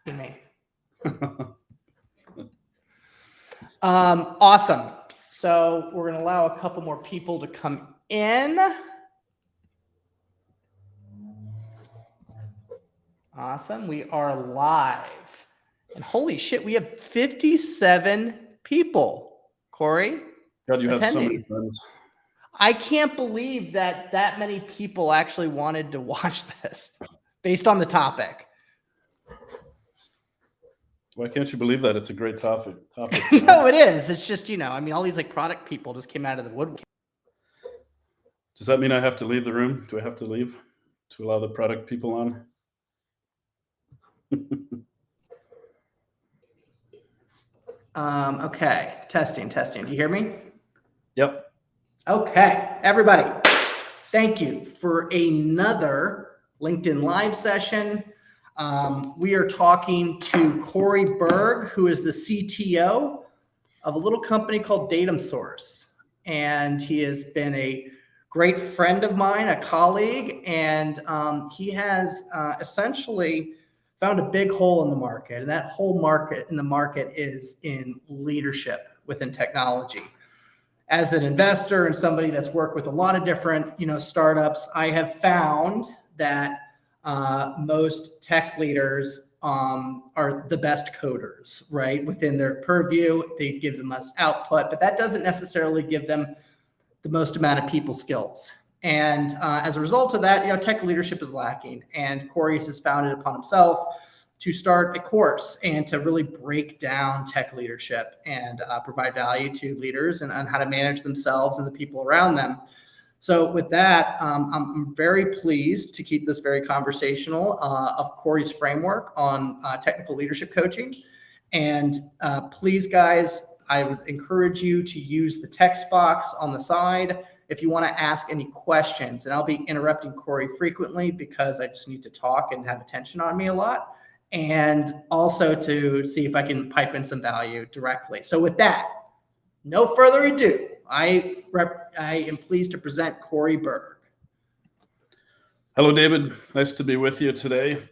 than me. Awesome. So we're going to allow a couple more people to come in. Awesome. We are live. And holy shit, we have 57 people, Corey. God, you have so many friends. I can't believe that many people actually wanted to watch this based on the topic. Why can't you believe that? It's a great topic. No, it is. It's just, I mean, all these like product people just came out of the woodwork. Does that mean I have to leave the room? Do I have to leave to allow the product people on? Okay. Testing. Do you hear me? Yep. Okay. Everybody, thank you for another LinkedIn Live session. We are talking to Corey Berg, who is the CTO of a little company called Datum Source. And he has been a great friend of mine, a colleague, and he has essentially found a big hole in the market. And that whole market in the market is in leadership within technology. As an investor and somebody that's worked with a lot of different, startups, I have found that most tech leaders are the best coders, right? Within their purview, they give the most output, but that doesn't necessarily give them the most amount of people skills. And as a result of that, tech leadership is lacking. And Corey has found it upon himself to start a course and to really break down tech leadership and provide value to leaders and on how to manage themselves and the people around them. So with that, I'm very pleased to keep this very conversational of Corey's framework on technical leadership coaching. And please, guys, I would encourage you to use the text box on the side if you want to ask any questions. And I'll be interrupting Corey frequently because I just need to talk and have attention on me a lot. And also to see if I can pipe in some value directly. So with that, no further ado, I am pleased to present Corey Berg. Hello, David. Nice to be with you today.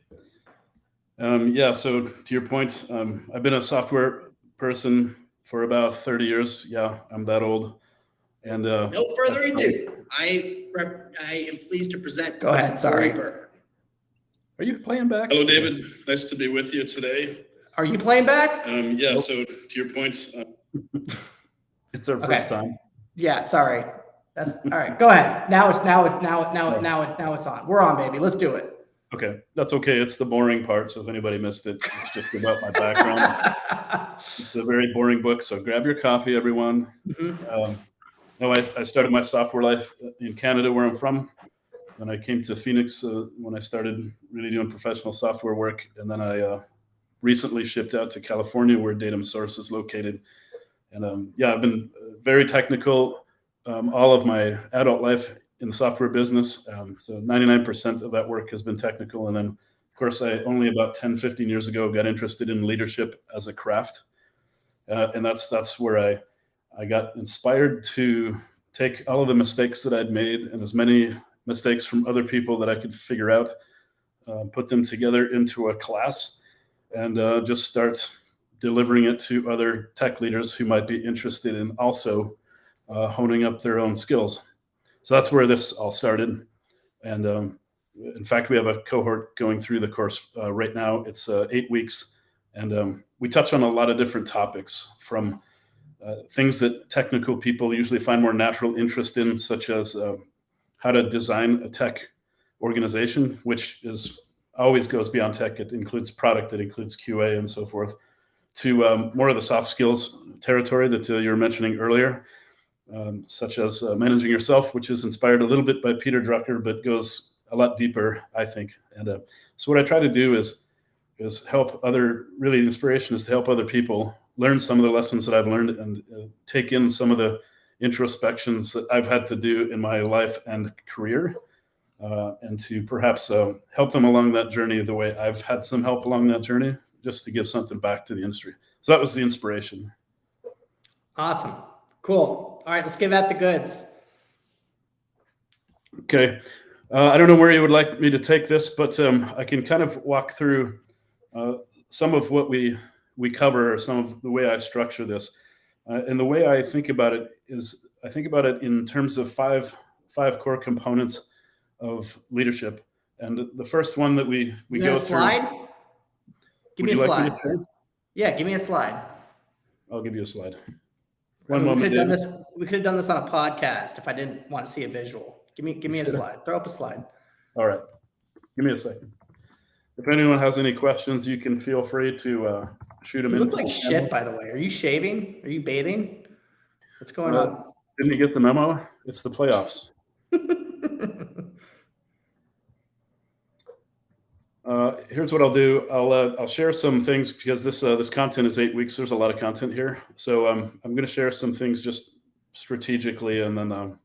So to your point, I've been a software person for about 30 years. Yeah, I'm that old. And no further ado, I am pleased to present. Go ahead. Sorry, Berg. Are you playing back? Hello, David. Nice to be with you today. Are you playing back? Nope. So to your points, it's our first time. Yeah, sorry. That's all right. Go ahead. Now it's on. We're on, baby. Let's do it. Okay, that's okay. It's the boring part. So if anybody missed it, it's just about my background. It's a very boring book. So grab your coffee, everyone. Mm-hmm. I started my software life in Canada, where I'm from. Then I came to Phoenix when I started really doing professional software work. And then I recently shipped out to California, where Datum Source is located. And I've been very technical all of my adult life in the software business. So 99% of that work has been technical. And then, of course, I only about 10, 15 years ago got interested in leadership as a craft. And that's where I got inspired to take all of the mistakes that I'd made and as many mistakes from other people that I could figure out, put them together into a class and just start delivering it to other tech leaders who might be interested in also honing up their own skills. So that's where this all started. And in fact, we have a cohort going through the course right now. It's 8 weeks. And we touch on a lot of different topics, from things that technical people usually find more natural interest in, such as how to design a tech organization, which always goes beyond tech. It includes product, it includes QA and so forth, to more of the soft skills territory that you were mentioning earlier, such as managing yourself, which is inspired a little bit by Peter Drucker, but goes a lot deeper, I think. And so what I try to do is help the inspiration is to help other people learn some of the lessons that I've learned and take in some of the introspections that I've had to do in my life and career, and to perhaps help them along that journey the way I've had some help along that journey, just to give something back to the industry. So that was the inspiration. Awesome. Cool. All right, let's give out the goods. Okay. I don't know where you would like me to take this, but I can kind of walk through some of what we cover, or some of the way I structure this, and the way I think about it is I think about it in terms of five core components of leadership. And the first one that we You go got a through. slide? Give me a Would you like me slide. to share? Yeah, give me a slide. I'll give you a slide. I mean, Moment, we could have done David. this. We could have done this on a podcast if I didn't want to see a visual. Give me a slide. Throw up a slide. All right. Give me a second. If anyone has any questions, you can feel free to shoot them You in. look like shit, by the way. Are you shaving? Are you bathing? What's going on? Didn't you get the memo? It's the playoffs. Here's what I'll do. I'll share some things because this content is 8 weeks. There's a lot of content here, so I'm going to share some things just strategically, and then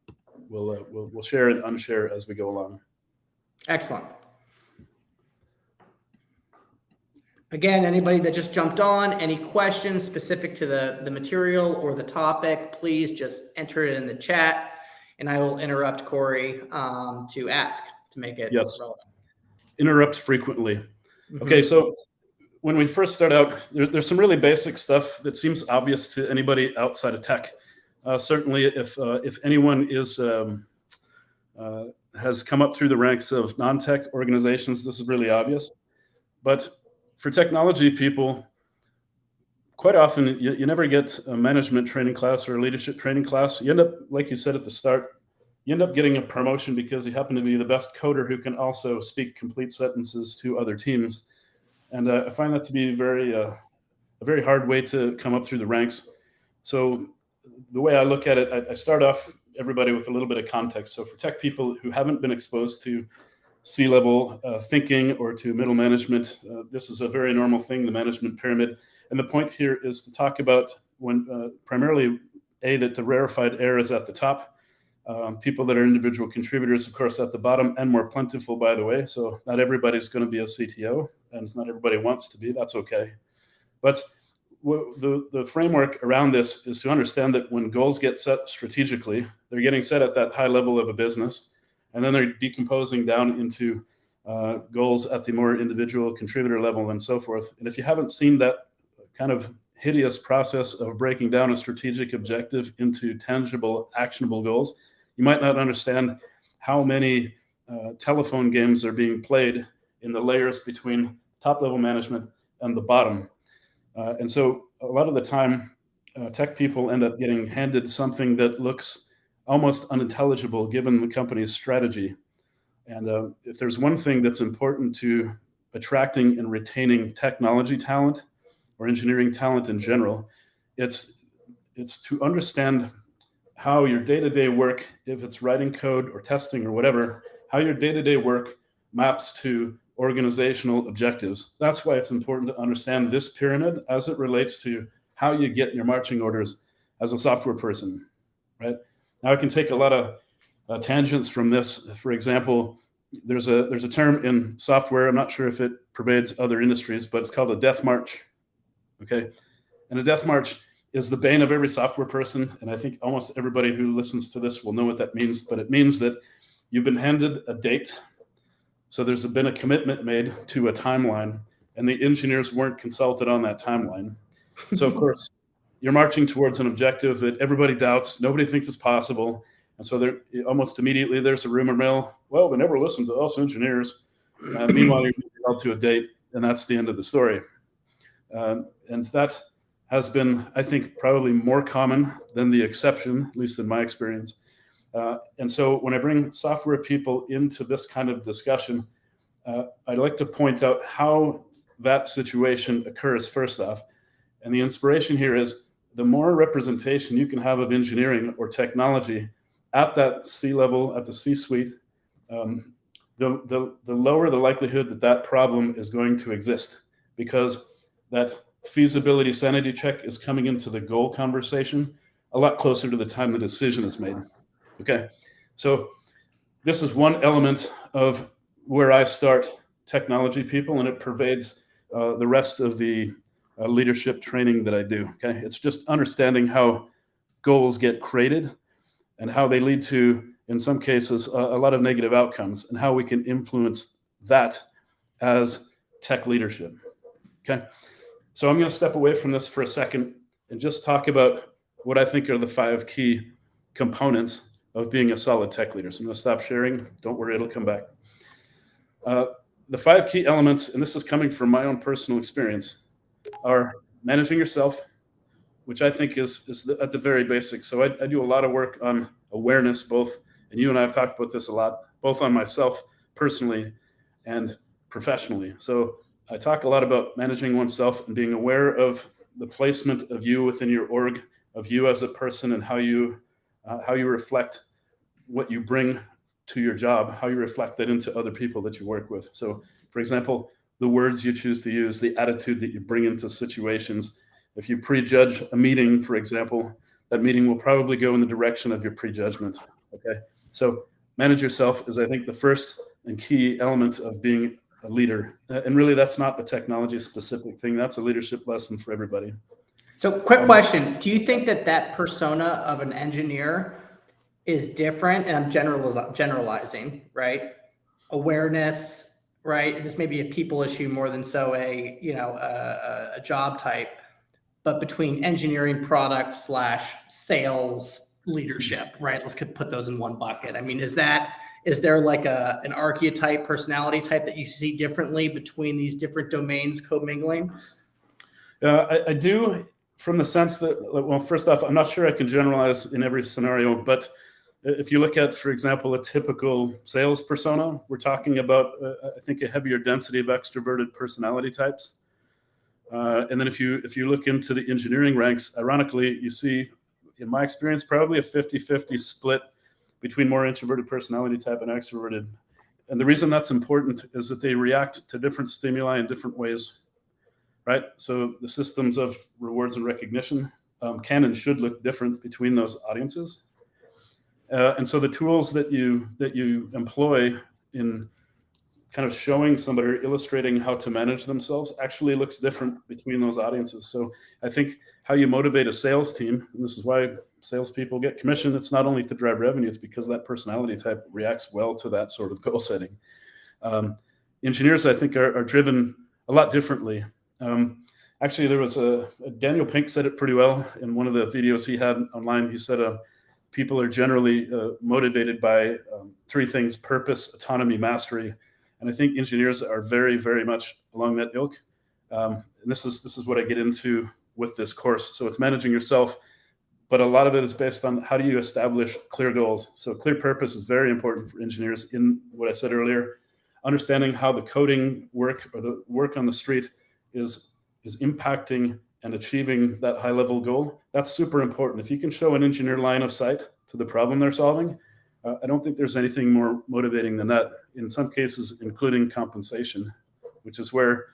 we'll share and unshare as we go along. Excellent. Again, anybody that just jumped on, any questions specific to the material or the topic, please just enter it in the chat, and I will interrupt Corey to ask to make it relevant. Interrupt frequently. Okay, so when we first start out, there's some really basic stuff that seems obvious to anybody outside of tech. Certainly, if anyone has come up through the ranks of non-tech organizations, this is really obvious. But for technology people, quite often you never get a management training class or a leadership training class. You end up, like you said at the start, you end up getting a promotion because you happen to be the best coder who can also speak complete sentences to other teams. And I find that to be a very hard way to come up through the ranks. So the way I look at it, I start off everybody with a little bit of context. So for tech people who haven't been exposed to C-level thinking or to middle management, this is a very normal thing, the management pyramid. And the point here is to talk about when primarily, that the rarefied air is at the top. People that are individual contributors, of course, at the bottom, and more plentiful, by the way. So not everybody's going to be a CTO, and not everybody wants to be. That's okay. But the framework around this is to understand that when goals get set strategically, they're getting set at that high level of a business, and then they're decomposing down into goals at the more individual contributor level and so forth. And if you haven't seen that kind of hideous process of breaking down a strategic objective into tangible, actionable goals, you might not understand how many telephone games are being played in the layers between top level management and the bottom. And so a lot of the time, tech people end up getting handed something that looks almost unintelligible given the company's strategy. And if there's one thing that's important to attracting and retaining technology talent or engineering talent in general, it's to understand how your day-to-day work, if it's writing code or testing or whatever, how your day-to-day work maps to organizational objectives. That's why it's important to understand this pyramid as it relates to how you get your marching orders as a software person, right? Now I can take a lot of tangents from this. For example, there's a term in software, I'm not sure if it pervades other industries, but it's called a death march, okay? And a death march is the bane of every software person, and I think almost everybody who listens to this will know what that means, but it means that you've been handed a date, so there's been a commitment made to a timeline, and the engineers weren't consulted on that timeline. So of course, you're marching towards an objective that everybody doubts, nobody thinks it's possible, and so there almost immediately there's a rumor mill, well, they never listened to us engineers. Meanwhile, you're held to a date, and that's the end of the story. And that has been, I think, probably more common than the exception, at least in my experience. And so when I bring software people into this kind of discussion, I'd like to point out how that situation occurs first off. And the inspiration here is the more representation you can have of engineering or technology at that C-level, at the C-suite, the lower the likelihood that that problem is going to exist, because that feasibility sanity check is coming into the goal conversation a lot closer to the time the decision is made. Okay, so this is one element of where I start technology people, and it pervades the rest of the leadership training that I do. Okay, it's just understanding how goals get created and how they lead to, in some cases, a lot of negative outcomes, and how we can influence that as tech leadership. Okay. So I'm going to step away from this for a second and just talk about what I think are the 5 key components of being a solid tech leader. So I'm going to stop sharing. Don't worry, it'll come back. The 5 key elements, and this is coming from my own personal experience, are managing yourself, which I think is at the very basic. So I do a lot of work on awareness, both, and you and I have talked about this a lot, both on myself personally and professionally. So I talk a lot about managing oneself and being aware of the placement of you within your org, of you as a person, and how you reflect what you bring to your job, how you reflect that into other people that you work with. So, for example, the words you choose to use, the attitude that you bring into situations. If you prejudge a meeting, for example, that meeting will probably go in the direction of your prejudgment. Okay, so manage yourself is, I think, the first and key element of being a leader. And really, that's not the technology specific thing. That's a leadership lesson for everybody. So quick question. Do you think that persona of an engineer is different? And I'm generalizing, right? Awareness, right? This may be a people issue more than so a job type, but between engineering, product / sales, leadership, right? Let's put those in one bucket. I mean, is there like an archetype, personality type that you see differently between these different domains commingling? I do, from the sense that, well, first off, I'm not sure I can generalize in every scenario, but if you look at, for example, a typical sales persona, we're talking about, I think, a heavier density of extroverted personality types. And then if you look into the engineering ranks, ironically, you see, in my experience, probably a 50-50 split between more introverted personality type and extroverted. And the reason that's important is that they react to different stimuli in different ways, right? So the systems of rewards and recognition can and should look different between those audiences. And so the tools that you employ in kind of showing somebody or illustrating how to manage themselves actually looks different between those audiences. So I think how you motivate a sales team, and this is why salespeople get commission, it's not only to drive revenue, it's because that personality type reacts well to that sort of goal setting. Engineers, I think, are driven a lot differently. Actually, there was Daniel Pink said it pretty well in one of the videos he had online. He said, people are generally motivated by 3 things: purpose, autonomy, mastery. And I think engineers are very, very much along that ilk. And this is what I get into with this course. So it's managing yourself, but a lot of it is based on how do you establish clear goals. So clear purpose is very important for engineers in what I said earlier. Understanding how the coding work or the work on the street is impacting and achieving that high level goal. That's super important. If you can show an engineer line of sight to the problem they're solving, I don't think there's anything more motivating than that, in some cases, including compensation, which is where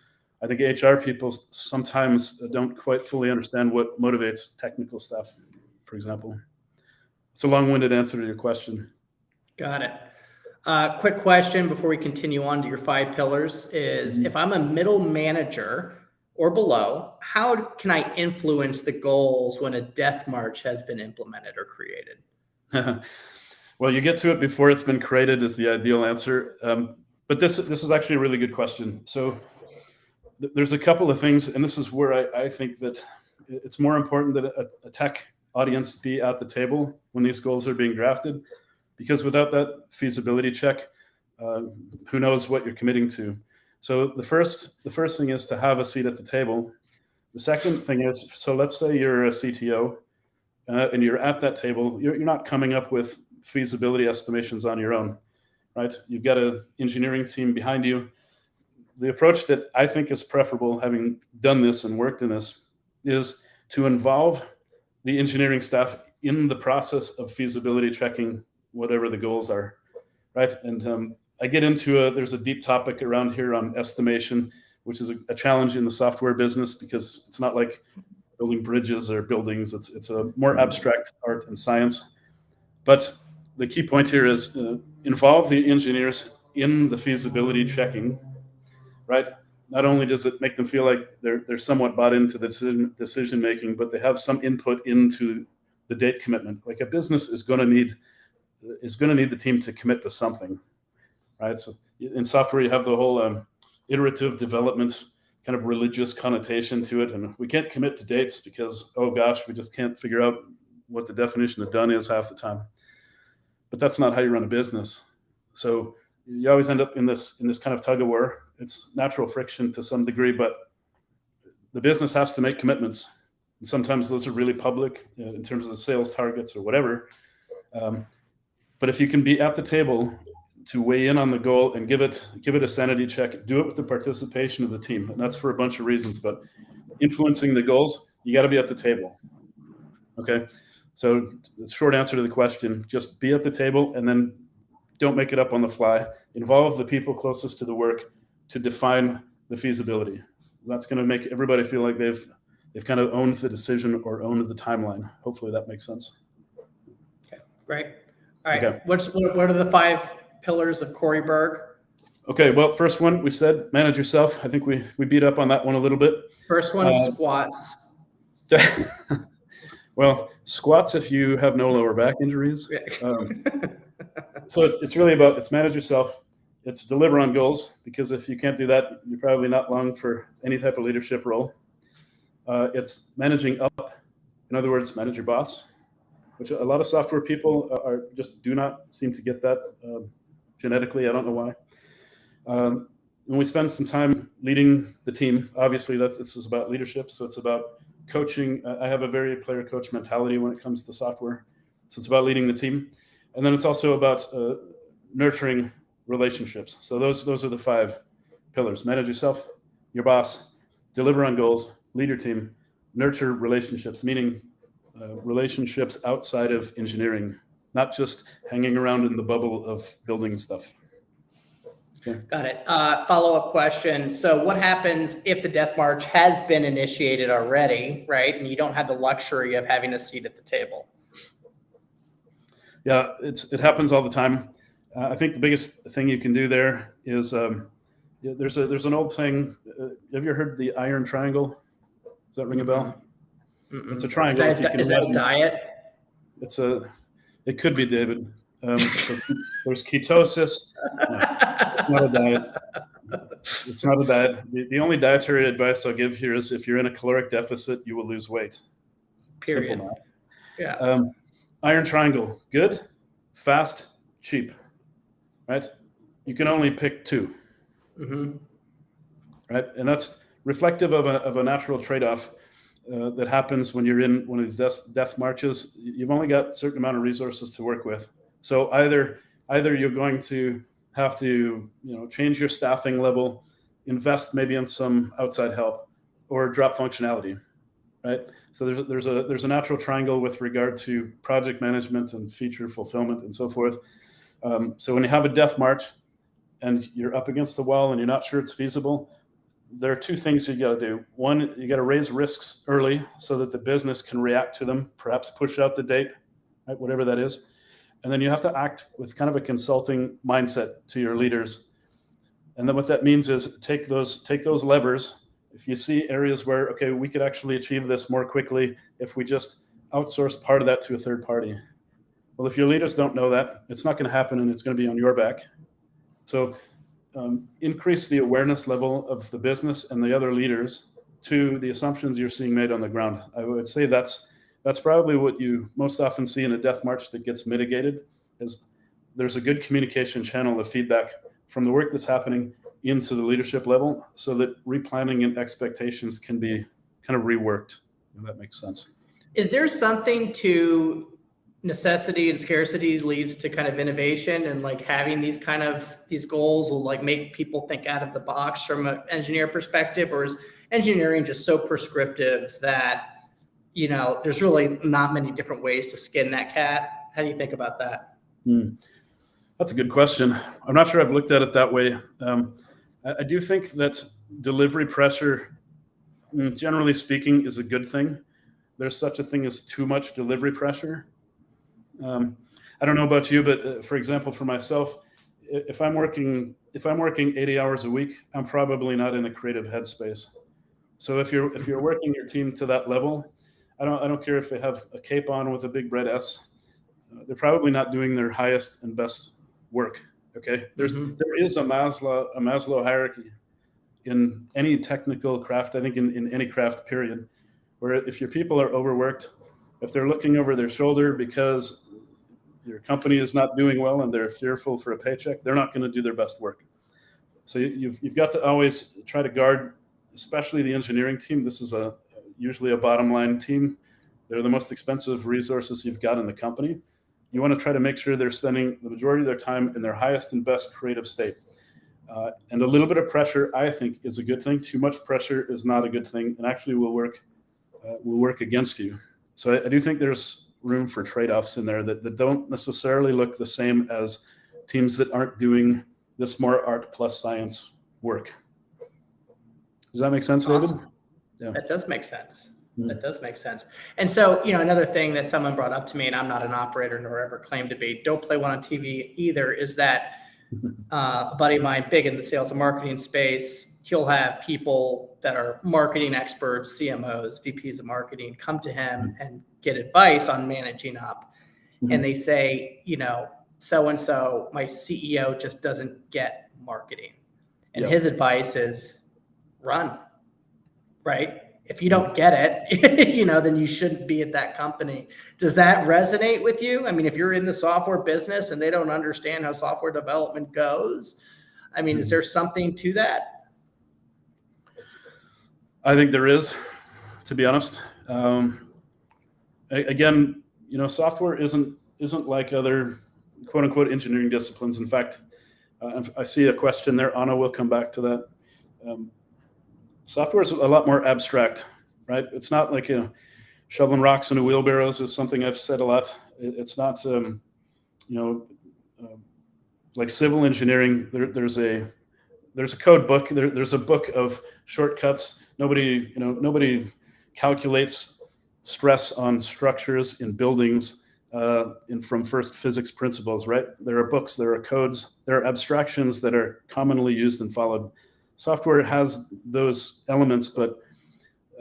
I think HR people sometimes don't quite fully understand what motivates technical stuff, for example. It's a long-winded answer to your question. Got it. Quick question before we continue on to your 5 pillars is, if I'm a middle manager or below, how can I influence the goals when a death march has been implemented or created? Well, you get to it before it's been created is the ideal answer. But this is actually a really good question. So there's a couple of things, and this is where I think that it's more important that a tech audience be at the table when these goals are being drafted, because without that feasibility check, who knows what you're committing to. So the first thing is to have a seat at the table. The second thing is, so let's say you're a CTO and you're at that table, you're not coming up with feasibility estimations on your own, right? You've got an engineering team behind you. The approach that I think is preferable, having done this and worked in this, is to involve the engineering staff in the process of feasibility checking whatever the goals are, right? And I get into there's a deep topic around here on estimation, which is a challenge in the software business because it's not like building bridges or buildings. It's a more abstract art and science. But the key point here is involve the engineers in the feasibility checking, right? Not only does it make them feel like they're somewhat bought into the decision making, but they have some input into the date commitment. Like a business is going to need the team to commit to something, right? So in software, you have the whole iterative development kind of religious connotation to it, and we can't commit to dates because, oh gosh, we just can't figure out what the definition of done is half the time. But that's not how you run a business. So you always end up in this kind of tug of war. It's natural friction to some degree, but the business has to make commitments. And sometimes those are really public in terms of the sales targets or whatever. But if you can be at the table to weigh in on the goal and give it a sanity check, do it with the participation of the team. And that's for a bunch of reasons, but influencing the goals, you got to be at the table. Okay. So the short answer to the question, just be at the table and then don't make it up on the fly. Involve the people closest to the work to define the feasibility. That's going to make everybody feel like they've kind of owned the decision or owned the timeline. Hopefully that makes sense. Okay, great. All right. Okay. What are the 5 pillars of Corey Berg? Okay. Well, first one, we said manage yourself. I think we beat up on that one a little bit. First one, squats. Well, squats if you have no lower back injuries. So it's really about, it's manage yourself. It's deliver on goals, because if you can't do that, you're probably not long for any type of leadership role. It's managing up. In other words, manage your boss, which a lot of software people are just do not seem to get that genetically. I don't know why. When we spend some time leading the team, obviously this is about leadership. So it's about coaching. I have a very player coach mentality when it comes to software. So it's about leading the team. And then it's also about nurturing relationships. So those are the 5 pillars: manage yourself, your boss, deliver on goals, lead your team, nurture relationships, meaning relationships outside of engineering, not just hanging around in the bubble of building stuff. Okay. Got it. Follow-up question. So what happens if the death march has been initiated already, right? And you don't have the luxury of having a seat at the table? Yeah, it happens all the time. I think the biggest thing you can do there is there's an old saying. Have you heard the iron triangle? Does that ring a bell? Mm-mm. It's a triangle. Is that a diet? It could be, David. So there's ketosis. No, it's not a diet. It's not a diet. The only dietary advice I'll give here is if you're in a caloric deficit, you will lose weight. Period. Simple math. Yeah. Iron triangle, good, fast, cheap, right? You can only pick 2, right? And that's reflective of a natural trade-off that happens when you're in one of these death marches. You've only got a certain amount of resources to work with. So either you're going to have to, change your staffing level, invest maybe in some outside help, or drop functionality, right? So there's a natural triangle with regard to project management and feature fulfillment and so forth. So when you have a death march and you're up against the wall and you're not sure it's feasible, there are 2 things you got to do. One, you got to raise risks early so that the business can react to them, perhaps push out the date, right? Whatever that is. And then you have to act with kind of a consulting mindset to your leaders. And then what that means is take those levers. If you see areas where, okay, we could actually achieve this more quickly if we just outsource part of that to a third party. Well, if your leaders don't know that, it's not going to happen and it's going to be on your back. So increase the awareness level of the business and the other leaders to the assumptions you're seeing made on the ground. I would say that's probably what you most often see in a death march that gets mitigated, is there's a good communication channel of feedback from the work that's happening into the leadership level so that replanning and expectations can be kind of reworked, if that makes sense. Is there something to necessity and scarcity leads to kind of innovation, and like having these goals will like make people think out of the box from an engineer perspective? Or is engineering just so prescriptive that, there's really not many different ways to skin that cat? How do you think about that? That's a good question. I'm not sure I've looked at it that way. I do think that delivery pressure, generally speaking, is a good thing. There's such a thing as too much delivery pressure. I don't know about you, but for example, for myself, if I'm working 80 hours a week, I'm probably not in a creative headspace. So if you're working your team to that level, I don't care if they have a cape on with a big red S. They're probably not doing their highest and best work. Okay, there is a Maslow hierarchy in any technical craft, I think in any craft period, where if your people are overworked, if they're looking over their shoulder because your company is not doing well and they're fearful for a paycheck, they're not going to do their best work. So you've got to always try to guard, especially the engineering team. This is usually a bottom line team. They're the most expensive resources you've got in the company. You want to try to make sure they're spending the majority of their time in their highest and best creative state. And a little bit of pressure, I think, is a good thing. Too much pressure is not a good thing, and actually will work against you. So I do think there's room for trade-offs in there that don't necessarily look the same as teams that aren't doing this more art plus science work. Does that make sense, David? Awesome. Yeah. That does make sense. That does make sense. And so, another thing that someone brought up to me, and I'm not an operator nor ever claimed to be, don't play one on TV either, is that a buddy of mine, big in the sales and marketing space, he'll have people that are marketing experts, CMOs, VPs of marketing, come to him and get advice on managing up. And they say, so-and-so, my CEO just doesn't get marketing. And his advice is run, right? If you don't get it, then you shouldn't be at that company. Does that resonate with you? I mean, if you're in the software business and they don't understand how software development goes, is there something to that? I think there is, to be honest. Again, software isn't like other quote unquote engineering disciplines. In fact, I see a question there. Anna will come back to that. Software is a lot more abstract, right? It's not like shoveling rocks into wheelbarrows is something I've said a lot. It's not, like civil engineering. There's a code book. There's a book of shortcuts. Nobody calculates stress on structures in buildings from first physics principles, right? There are books, there are codes, there are abstractions that are commonly used and followed. Software has those elements, but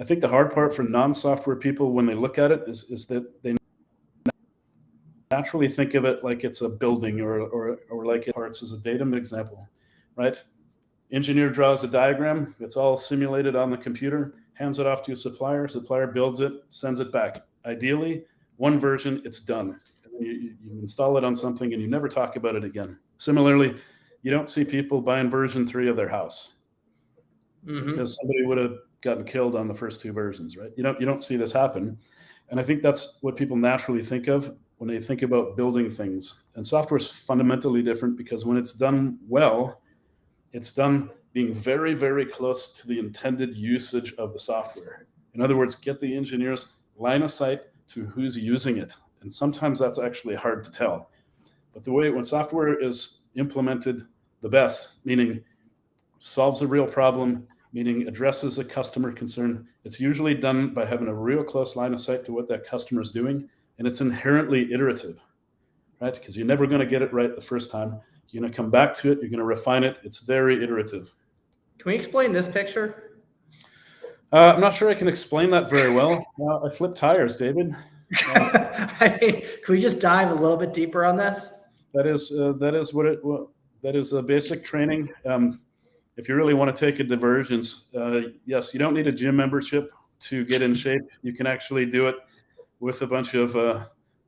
I think the hard part for non-software people when they look at it is that they naturally think of it like it's a building or like it parts as a datum example, right? Engineer draws a diagram, it's all simulated on the computer, hands it off to a supplier builds it, sends it back. Ideally, one version, it's done. And then you install it on something and you never talk about it again. Similarly, you don't see people buying version 3 of their house. Because somebody would have gotten killed on the first 2 versions, right? You don't see this happen. And I think that's what people naturally think of when they think about building things. And software is fundamentally different because when it's done well, it's done being very, very close to the intended usage of the software. In other words, get the engineers line of sight to who's using it. And sometimes that's actually hard to tell. But when software is implemented the best, meaning solves a real problem, meaning addresses a customer concern, it's usually done by having a real close line of sight to what that customer is doing. And it's inherently iterative, right? Because you're never going to get it right the first time. You're going to come back to it. You're going to refine it. It's very iterative. Can we explain this picture? I'm not sure I can explain that very well. I flip tires, David. Can we just dive a little bit deeper on this? That is a basic training. If you really want to take a divergence, yes, you don't need a gym membership to get in shape. You can actually do it with a bunch of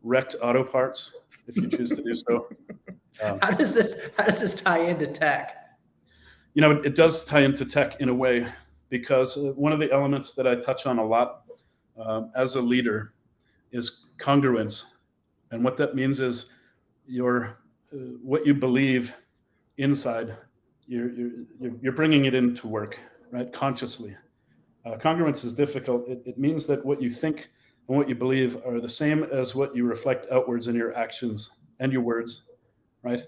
wrecked auto parts if you choose to do so. How does this tie into tech? It does tie into tech in a way because one of the elements that I touch on a lot as a leader is congruence. And what that means is what you believe inside, you're bringing it into work, right? Consciously. Congruence is difficult. It means that what you think and what you believe are the same as what you reflect outwards in your actions and your words, right?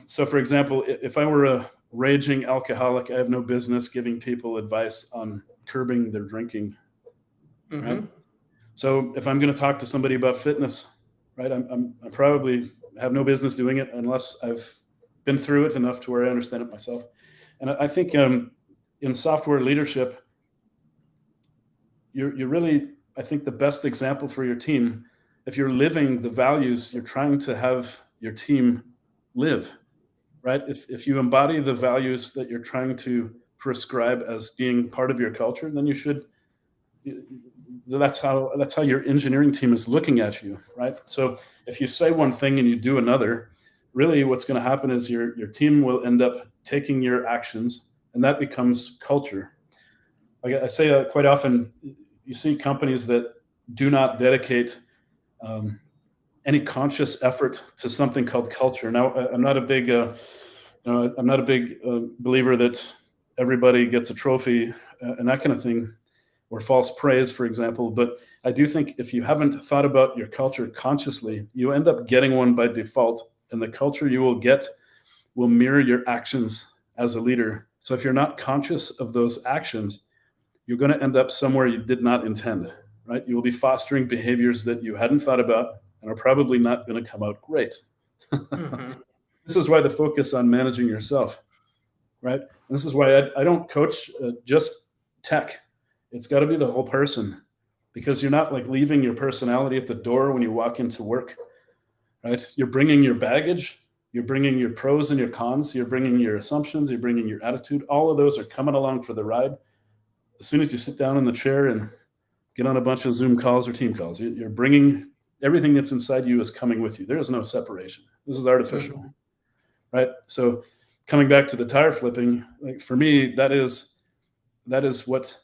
So for example, if I were a raging alcoholic, I have no business giving people advice on curbing their drinking, right? So if I'm going to talk to somebody about fitness, right, I probably have no business doing it unless I've been through it enough to where I understand it myself. And I think in software leadership, you're really, I think, the best example for your team if you're living the values you're trying to have your team live, right? If you embody the values that you're trying to prescribe as being part of your culture, then you should. That's how your engineering team is looking at you, right? So if you say one thing and you do another, really what's going to happen is your team will end up taking your actions, and that becomes culture. Like I say quite often, you see companies that do not dedicate any conscious effort to something called culture. Now, I'm not a big believer that everybody gets a trophy and that kind of thing, or false praise, for example. But I do think if you haven't thought about your culture consciously, you end up getting one by default, and the culture you will get will mirror your actions as a leader. So if you're not conscious of those actions, you're going to end up somewhere you did not intend, right? You will be fostering behaviors that you hadn't thought about and are probably not going to come out great. Mm-hmm. This is why the focus on managing yourself, right? And this is why I don't coach just tech. It's got to be the whole person, because you're not like leaving your personality at the door when you walk into work, right? You're bringing your baggage, you're bringing your pros and your cons, you're bringing your assumptions, you're bringing your attitude. All of those are coming along for the ride. As soon as you sit down in the chair and get on a bunch of Zoom calls or team calls, you're bringing everything that's inside you is coming with you. There is no separation. This is artificial, mm-hmm. Right? So coming back to the tire flipping, like for me, that is what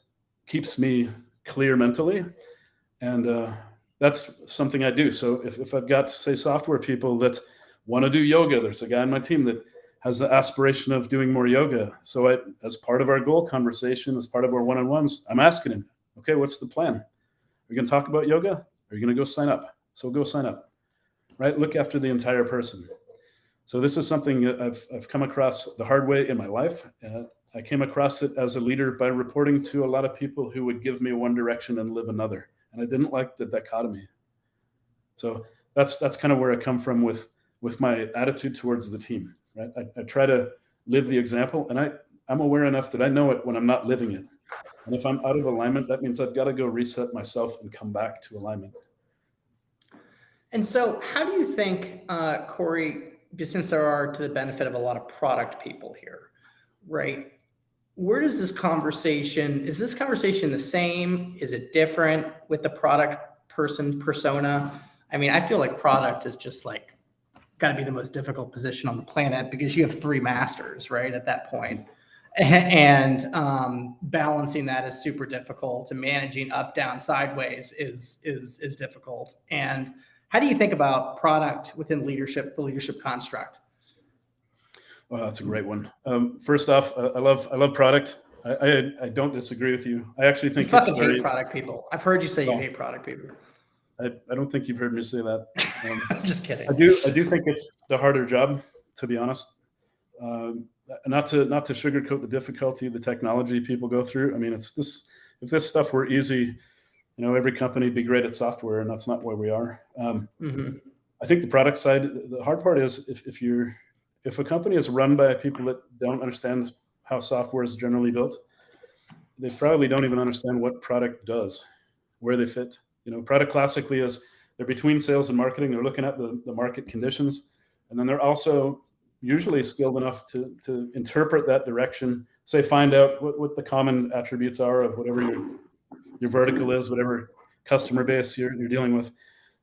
keeps me clear mentally. And that's something I do. So if I've got, say, software people that want to do yoga, there's a guy on my team that has the aspiration of doing more yoga. So as part of our goal conversation, as part of our one-on-ones, I'm asking him, okay, what's the plan? Are you going to talk about yoga? Or are you going to go sign up? So go sign up, right? Look after the entire person. So this is something that I've come across the hard way in my life. I came across it as a leader by reporting to a lot of people who would give me one direction and live another. And I didn't like the dichotomy. So that's kind of where I come from with my attitude towards the team. Right? I try to live the example, and I'm aware enough that I know it when I'm not living it. And if I'm out of alignment, that means I've got to go reset myself and come back to alignment. And so how do you think, Corey, since there are, to the benefit of a lot of product people here, right? Where does is this conversation the same? Is it different with the product person persona? I mean, I feel like product is just like, got to be the most difficult position on the planet, because you have three masters, right, at that point. And balancing that is super difficult, and managing up, down, sideways is difficult. And how do you think about product within leadership, the leadership construct? Well, that's a great one. First off, I love product. I don't disagree with you. I actually think you fucking hate product people. I've heard you say you hate product people. I don't think you've heard me say that. Just kidding. I do think it's the harder job, to be honest. Not to sugarcoat the difficulty of the technology people go through. I mean, if this stuff were easy, every company would be great at software, and that's not where we are. Mm-hmm. I think the product side, the hard part is if a company is run by people that don't understand how software is generally built, they probably don't even understand what product does, where they fit. Product classically is they're between sales and marketing. They're looking at the market conditions, and then they're also usually skilled enough to interpret that direction, say find out what the common attributes are of whatever your vertical is, whatever customer base you're dealing with.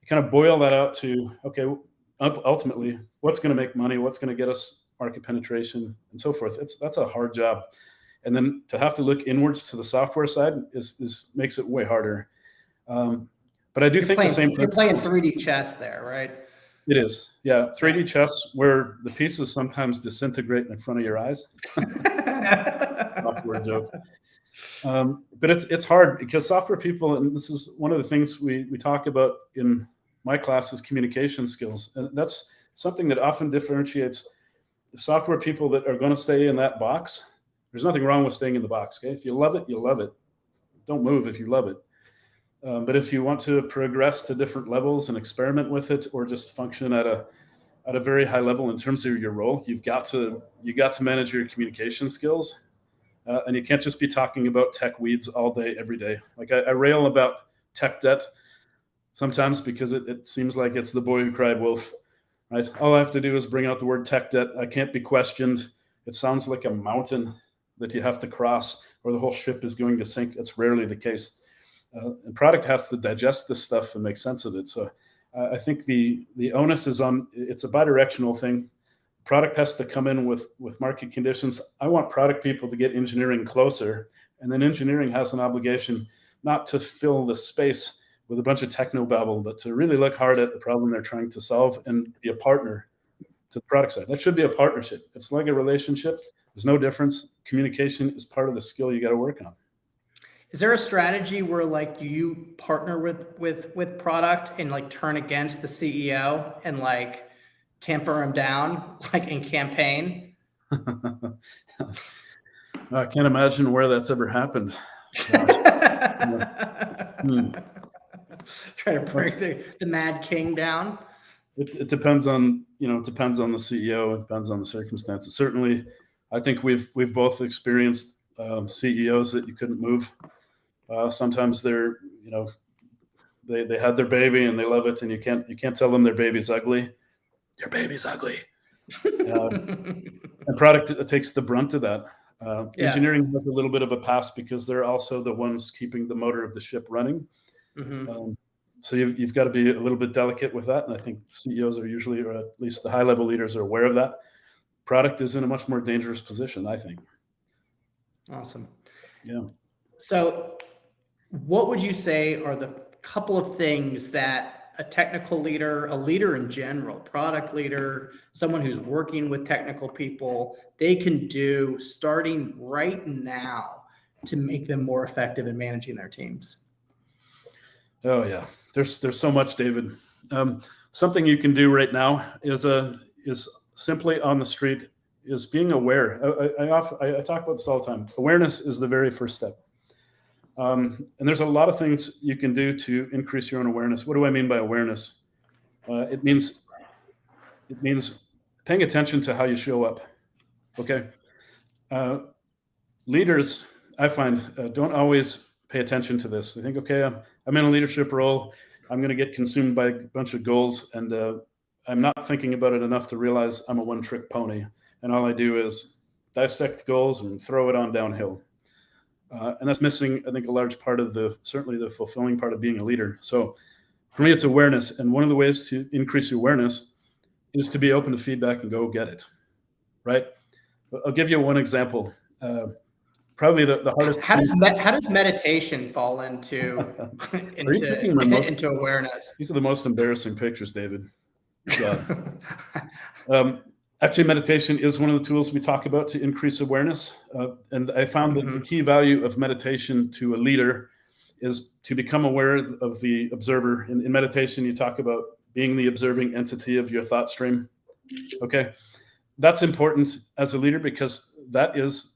You kind of boil that out to, okay, ultimately, what's going to make money, what's going to get us market penetration, and so forth. That's a hard job. And then to have to look inwards to the software side makes it way harder. But I do think the same principles. You're playing 3D chess there, right? It is. Yeah. 3D chess, where the pieces sometimes disintegrate in front of your eyes. Software joke. But it's hard because software people, and this is one of the things we talk about in my class, is communication skills. And that's something that often differentiates software people that are going to stay in that box. There's nothing wrong with staying in the box. Okay. If you love it, you love it. Don't move if you love it. But if you want to progress to different levels and experiment with it, or just function at a very high level in terms of your role, you got to manage your communication skills, and you can't just be talking about tech weeds all day, every day. Like I rail about tech debt sometimes because it seems like it's the boy who cried wolf, right? All I have to do is bring out the word tech debt. I can't be questioned. It sounds like a mountain. that you have to cross or the whole ship is going to sink. That's rarely the case. And product has to digest this stuff and make sense of it. So I think the onus is on, it's a bidirectional thing. Product has to come in with market conditions. I want product people to get engineering closer, and then engineering has an obligation not to fill the space with a bunch of technobabble, but to really look hard at the problem they're trying to solve and be a partner to the product side. That should be a partnership. It's like a relationship. There's no difference. Communication is part of the skill you got to work on. Is there a strategy where like you partner with product and like turn against the CEO and like tamper him down like in campaign? I can't imagine where that's ever happened. Try to bring the Mad King down. It depends on, it depends on the CEO. It depends on the circumstances. Certainly, I think we've both experienced CEOs that you couldn't move. Sometimes they're, they had their baby and they love it, and you can't tell them their baby's ugly. Your baby's ugly. And product takes the brunt of that. Engineering has a little bit of a pass because they're also the ones keeping the motor of the ship running. Mm-hmm. So you've got to be a little bit delicate with that. And I think CEOs are usually, or at least the high-level leaders, are aware of that. Product is in a much more dangerous position, I think. Awesome. Yeah. So what would you say are the couple of things that a technical leader, a leader in general, product leader, someone who's working with technical people, they can do starting right now to make them more effective in managing their teams? Oh yeah, there's so much, David. Something you can do right now is simply on the street is being aware. I talk about this all the time. Awareness is the very first step. And there's a lot of things you can do to increase your own awareness. What do I mean by awareness? It means paying attention to how you show up. Okay. Leaders, I find, don't always pay attention to this. They think, okay, I'm in a leadership role. I'm going to get consumed by a bunch of goals, and I'm not thinking about it enough to realize I'm a one-trick pony, and all I do is dissect goals and throw it on downhill. And that's missing, I think, a large part of certainly the fulfilling part of being a leader. So for me, it's awareness. And one of the ways to increase your awareness is to be open to feedback and go get it, right? I'll give you one example. Probably the hardest. How does meditation fall into awareness? These are the most embarrassing pictures, David. Yeah. Actually, meditation is one of the tools we talk about to increase awareness. And I found that the key value of meditation to a leader is to become aware of the observer. In meditation, you talk about being the observing entity of your thought stream. Okay. That's important as a leader because that is,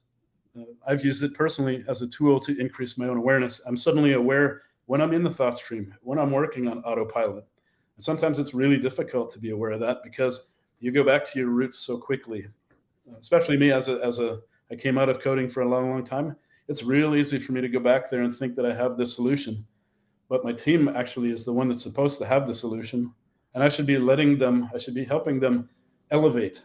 I've used it personally as a tool to increase my own awareness. I'm suddenly aware when I'm in the thought stream, when I'm working on autopilot. And sometimes it's really difficult to be aware of that because you go back to your roots so quickly, especially me I came out of coding for a long, long time. It's real easy for me to go back there and think that I have the solution, but my team actually is the one that's supposed to have the solution. And I should be helping them elevate,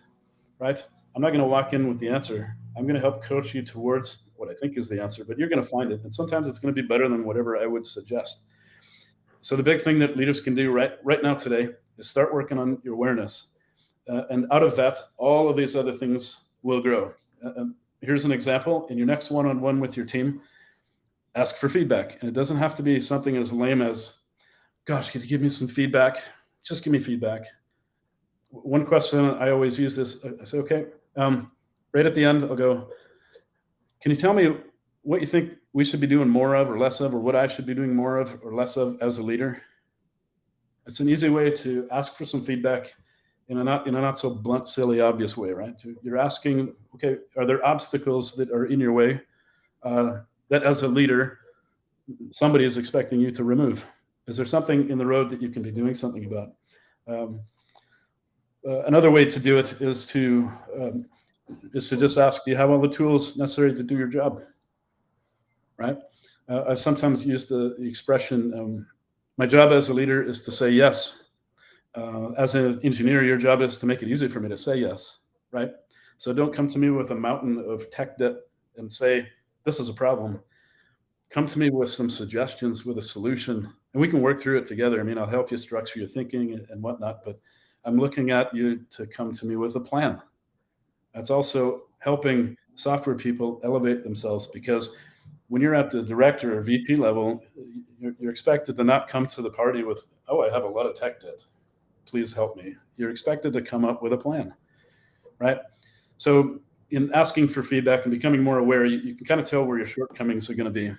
right? I'm not going to walk in with the answer. I'm going to help coach you towards what I think is the answer, but you're going to find it. And sometimes it's going to be better than whatever I would suggest. So the big thing that leaders can do right now today is start working on your awareness. And out of that, all of these other things will grow. Here's an example. In your next one-on-one with your team, ask for feedback. And it doesn't have to be something as lame as, gosh, could you give me some feedback? Just give me feedback. One question I always use is, I say, okay, right at the end, I'll go, can you tell me what you think we should be doing more of or less of, or what I should be doing more of or less of as a leader? It's an easy way to ask for some feedback in a not so blunt, silly, obvious way, right? You're asking, okay, are there obstacles that are in your way that as a leader, somebody is expecting you to remove? Is there something in the road that you can be doing something about? Another way to do it is to just ask, do you have all the tools necessary to do your job? Right? I've sometimes used the expression, my job as a leader is to say yes. As an engineer, your job is to make it easy for me to say yes, right? So don't come to me with a mountain of tech debt and say, this is a problem. Come to me with some suggestions, with a solution, and we can work through it together. I mean, I'll help you structure your thinking and whatnot, but I'm looking at you to come to me with a plan. That's also helping software people elevate themselves, because when you're at the director or VP level, you're expected to not come to the party with, oh, I have a lot of tech debt, please help me. You're expected to come up with a plan, right? So in asking for feedback and becoming more aware, you can kind of tell where your shortcomings are going to be.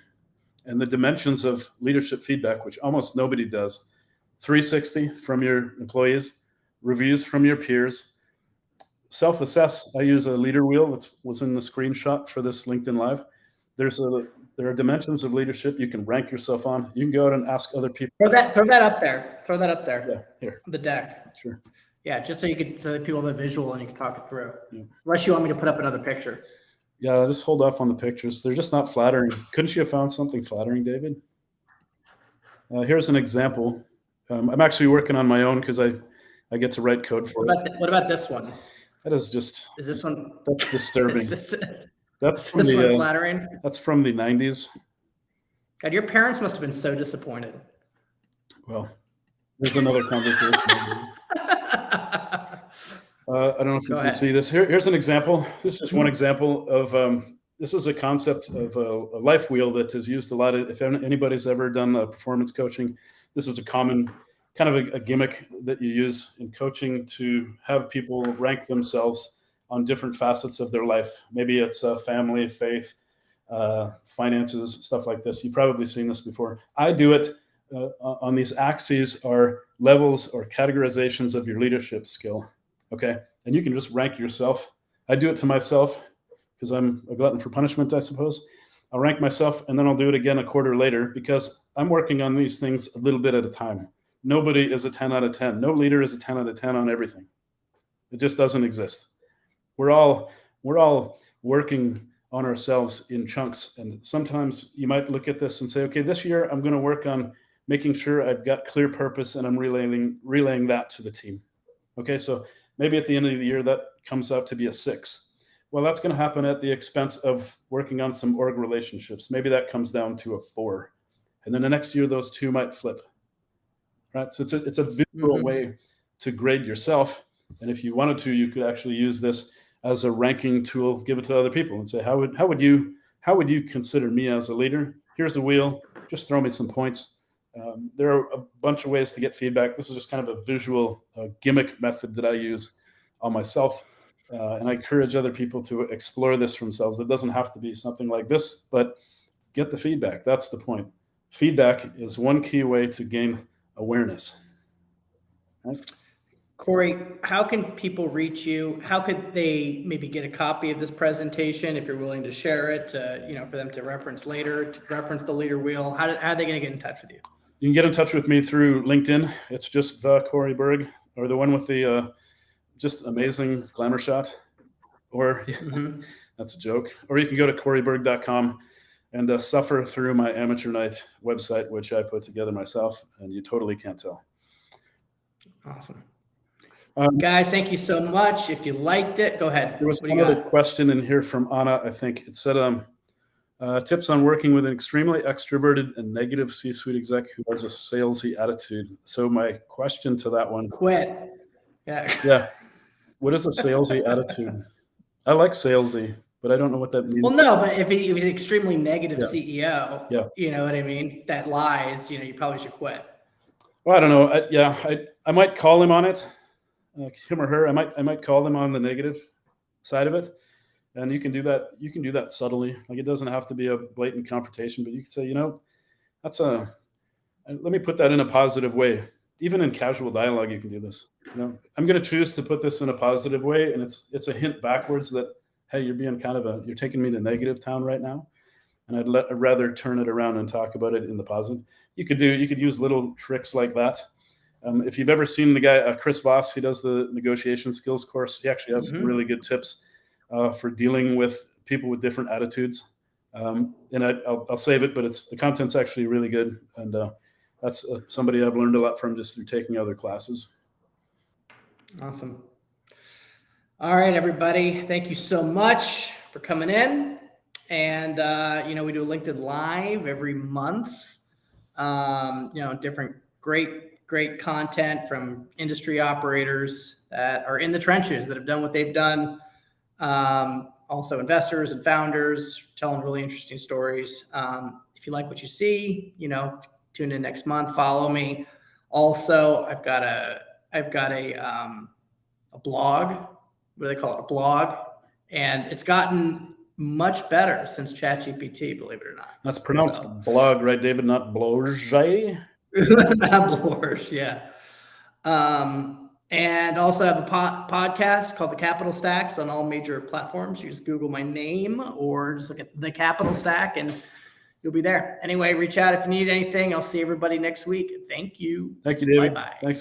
And the dimensions of leadership feedback, which almost nobody does: 360 from your employees, reviews from your peers, self-assess. I use a leader wheel that was in the screenshot for this LinkedIn Live. There are dimensions of leadership you can rank yourself on. You can go out and ask other people. Throw that up there. Throw that up there. Yeah, here. The deck. Sure. Yeah, just so that people have a visual and you can talk it through. Yeah. Unless you want me to put up another picture. Yeah, just hold off on the pictures. They're just not flattering. Couldn't you have found something flattering, David? Here's an example. I'm actually working on my own because I get to write code for it. What about this one? That is just. Is this one? That's disturbing. That's this one flattering? That's from the 90s. God, your parents must have been so disappointed. Well, there's another conversation. I don't know if you can see this. Here's an example. This is just one example of, this is a concept of a life wheel that is used a lot. If anybody's ever done performance coaching, this is a common kind of a gimmick that you use in coaching to have people rank themselves on different facets of their life. Maybe it's family, faith, finances, stuff like this. You've probably seen this before. I do it on these axes are levels or categorizations of your leadership skill. Okay. And you can just rank yourself. I do it to myself because I'm a glutton for punishment, I suppose. I'll rank myself and then I'll do it again a quarter later because I'm working on these things a little bit at a time. Nobody is a 10 out of 10. No leader is a 10 out of 10 on everything. It just doesn't exist. We're all working on ourselves in chunks. And sometimes you might look at this and say, okay, this year I'm going to work on making sure I've got clear purpose and I'm relaying that to the team. Okay, so maybe at the end of the year that comes out to be a 6. Well, that's going to happen at the expense of working on some org relationships. Maybe that comes down to a 4. And then the next year, those 2 might flip. Right? So it's a visual way to grade yourself. And if you wanted to, you could actually use this as a ranking tool, give it to other people and say, how would you consider me as a leader? Here's a wheel, just throw me some points. There are a bunch of ways to get feedback. This is just kind of a visual gimmick method that I use on myself. And I encourage other people to explore this for themselves. It doesn't have to be something like this, but get the feedback. That's the point. Feedback is one key way to gain awareness. Right? Corey, how can people reach you? How could they maybe get a copy of this presentation if you're willing to share it, for them to reference later, to reference the leader wheel? How are they going to get in touch with you? You can get in touch with me through LinkedIn. It's just the Corey Berg, or the one with the just amazing glamour shot, or that's a joke. Or you can go to coreyberg.com and suffer through my Amateur Night website, which I put together myself, and you totally can't tell. Awesome. Guys, thank you so much. If you liked it, go ahead. There was another question in here from Anna, I think. It said, tips on working with an extremely extroverted and negative C-suite exec who has a salesy attitude. So my question to that one. Quit. Yeah. Yeah. What is a salesy attitude? I like salesy, but I don't know what that means. Well, no, but if he's an extremely negative CEO, you know what I mean? That lies, you probably should quit. Well, I don't know. I might call him on it. Him or her, I might call them on the negative side of it, and you can do that. You can do that subtly. Like, it doesn't have to be a blatant confrontation, but you can say, let me put that in a positive way. Even in casual dialogue, you can do this. I'm going to choose to put this in a positive way, and it's a hint backwards that, hey, you're being you're taking me to negative town right now, and I'd rather turn it around and talk about it in the positive. You could use little tricks like that. If you've ever seen the guy, Chris Voss, he does the negotiation skills course. He actually has some really good tips for dealing with people with different attitudes. And I'll save it, but the content's actually really good. And that's somebody I've learned a lot from just through taking other classes. Awesome. All right, everybody. Thank you so much for coming in. And, we do a LinkedIn Live every month. Different great content from industry operators that are in the trenches that have done what they've done. Also investors and founders telling really interesting stories. If you like what you see, tune in next month, follow me. Also, I've got a blog. What do they call it? A blog. And it's gotten much better since ChatGPT, believe it or not. That's pronounced blog, right, David? Not blogé? Not blowers, yeah. And also have a podcast called The Capital Stack. It's on all major platforms. You just Google my name or just look at The Capital Stack and you'll be there. Anyway, reach out if you need anything. I'll see everybody next week. Thank you. Thank you, David. Bye-bye. Thanks.